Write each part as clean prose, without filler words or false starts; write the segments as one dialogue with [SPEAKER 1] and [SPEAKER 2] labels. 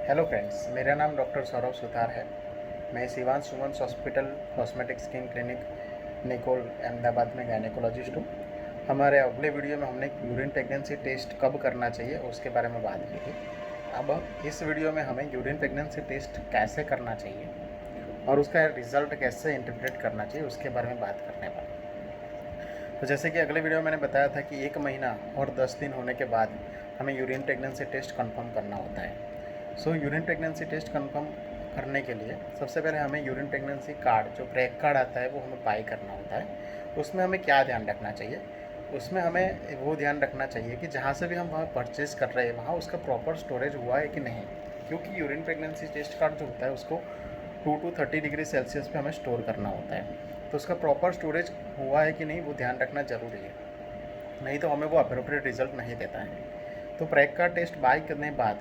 [SPEAKER 1] Hello friends, मेरा नाम doctor Saurabh Sutar है। मैं Shivansh Suman's hospital cosmetic skin clinic Nikol Ahmedabad में गायनेकोलॉजिस्ट हूँ। हमारे अगले वीडियो में हमने यूरिन प्रेगनेंसी टेस्ट कब करना चाहिए उसके बारे में बात की थी। अब इस वीडियो में हमें यूरिन प्रेगनेंसी टेस्ट कैसे करना चाहिए और उसका रिज़ल्ट कैसे इंटरप्रेट करना चाहिए उसके बारे में बात करने वाले हैं। तो जैसे कि अगले वीडियो में मैंने बताया था कि 1 महीना और 10 दिन होने के बाद हमें यूरिन प्रेगनेंसी टेस्ट कंफर्म करना होता है। यूरिन प्रेगनेंसी टेस्ट कंफर्म करने के लिए सबसे पहले हमें यूरिन प्रेगनेंसी कार्ड जो ब्रेक कार्ड आता है वो हमें बाई करना होता है। उसमें हमें क्या ध्यान रखना चाहिए? उसमें हमें वो ध्यान रखना चाहिए कि जहाँ से भी हम वहाँ परचेज़ कर रहे हैं वहाँ उसका प्रॉपर स्टोरेज हुआ है कि नहीं, क्योंकि यूरिन प्रेगनेंसी टेस्ट कार्ड जो होता है उसको 2 to 30 डिग्री सेल्सियस पे हमें स्टोर करना होता है। तो उसका प्रॉपर स्टोरेज हुआ है कि नहीं वो ध्यान रखना ज़रूरी है, नहीं तो हमें वो अप्रोप्रिएट रिजल्ट नहीं देता है। तो ब्रेक कार्ड टेस्ट बाई करने के बाद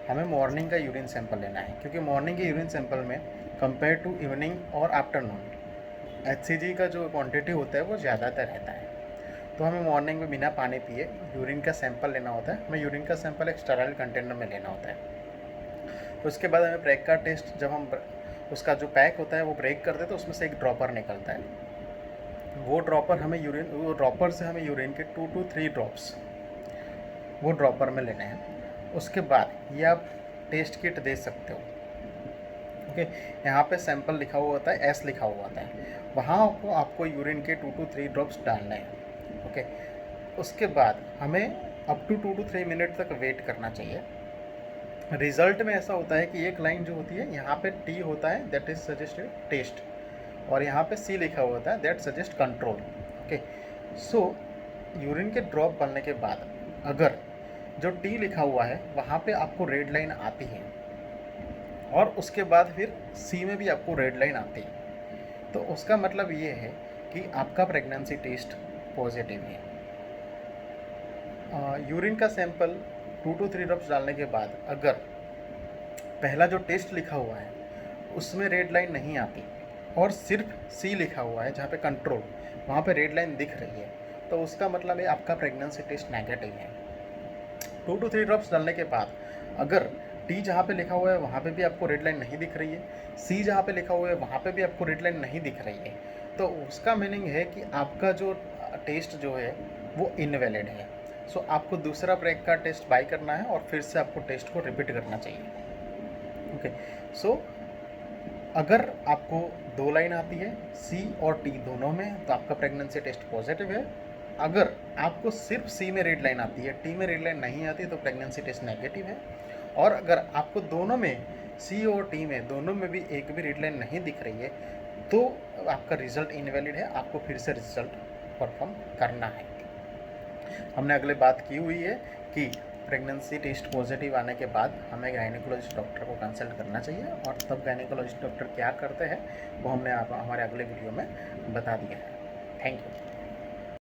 [SPEAKER 1] हमें मॉर्निंग का यूरिन सैंपल लेना है, क्योंकि मॉर्निंग के यूरिन सैंपल में कंपेयर टू इवनिंग और आफ्टरनून एचसीजी का जो क्वांटिटी होता है वो ज़्यादातर रहता है। तो हमें मॉर्निंग में बिना पानी पिए यूरिन का सैंपल लेना होता है। हमें यूरिन का सैंपल एक स्टेराइल कंटेनर में लेना होता है। तो उसके बाद हमें ब्रेक का टेस्ट जब हम उसका जो पैक होता है वो ब्रेक करते हैं तो उसमें से एक ड्रॉपर निकलता है। वो ड्रॉपर से हमें यूरिन के 2 to 3 ड्रॉप्स वो ड्रॉपर में लेने हैं। उसके बाद ये आप टेस्ट किट दे सकते हो। ओके, यहाँ पे सैंपल लिखा हुआ होता है, एस लिखा हुआ होता है, वहाँ को आपको यूरिन के 2 to 3 ड्रॉप्स डालने हैं। ओके, उसके बाद हमें अप टू 2 to 3 मिनट तक वेट करना चाहिए। रिज़ल्ट में ऐसा होता है कि एक लाइन जो होती है यहाँ पे टी होता है दैट इज सजेस्टेड टेस्ट, और यहाँ पे सी लिखा हुआ होता है that suggest control. Okay, urine के ड्रॉप बनने के बाद अगर जो टी लिखा हुआ है वहाँ पे आपको रेड लाइन आती है और उसके बाद फिर सी में भी आपको रेड लाइन आती है, तो उसका मतलब ये है कि आपका प्रेगनेंसी टेस्ट पॉजिटिव है। यूरिन का सैंपल 2 to 3 ड्रॉप्स डालने के बाद अगर पहला जो टेस्ट लिखा हुआ है उसमें रेड लाइन नहीं आती और सिर्फ सी लिखा हुआ है जहाँ पे कंट्रोल, वहाँ पे रेड लाइन दिख रही है, तो उसका मतलब है आपका प्रेगनेंसी टेस्ट नेगेटिव है। 2 to 3 ड्रॉप्स डालने के बाद अगर टी जहाँ पे लिखा हुआ है वहाँ पे भी आपको रेड लाइन नहीं दिख रही है, सी जहाँ पे लिखा हुआ है वहाँ पे भी आपको रेड लाइन नहीं दिख रही है, तो उसका मीनिंग है कि आपका जो टेस्ट जो है वो इनवैलिड है। आपको दूसरा ब्रेक का टेस्ट बाई करना है और फिर से आपको टेस्ट को रिपीट करना चाहिए। ओके, अगर आपको 2 लाइन आती है सी और टी दोनों में तो आपका प्रेगनेंसी टेस्ट पॉजिटिव है। अगर आपको सिर्फ सी में रेड लाइन आती है, टी में रेड लाइन नहीं आती, तो प्रेगनेंसी टेस्ट नेगेटिव है। और अगर आपको दोनों में सी और टी में दोनों में भी एक भी रेड लाइन नहीं दिख रही है तो आपका रिजल्ट इनवैलिड है, आपको फिर से रिजल्ट परफॉर्म करना है। हमने अगले बात की हुई है कि प्रेगनेंसी टेस्ट पॉजिटिव आने के बाद हमें गायनेकोलॉजिस्ट डॉक्टर को कंसल्ट करना चाहिए, और तब गायनेकोलॉजिस्ट डॉक्टर क्या करते हैं वो हमने हमारे अगले वीडियो में बता दिया है। Thank you.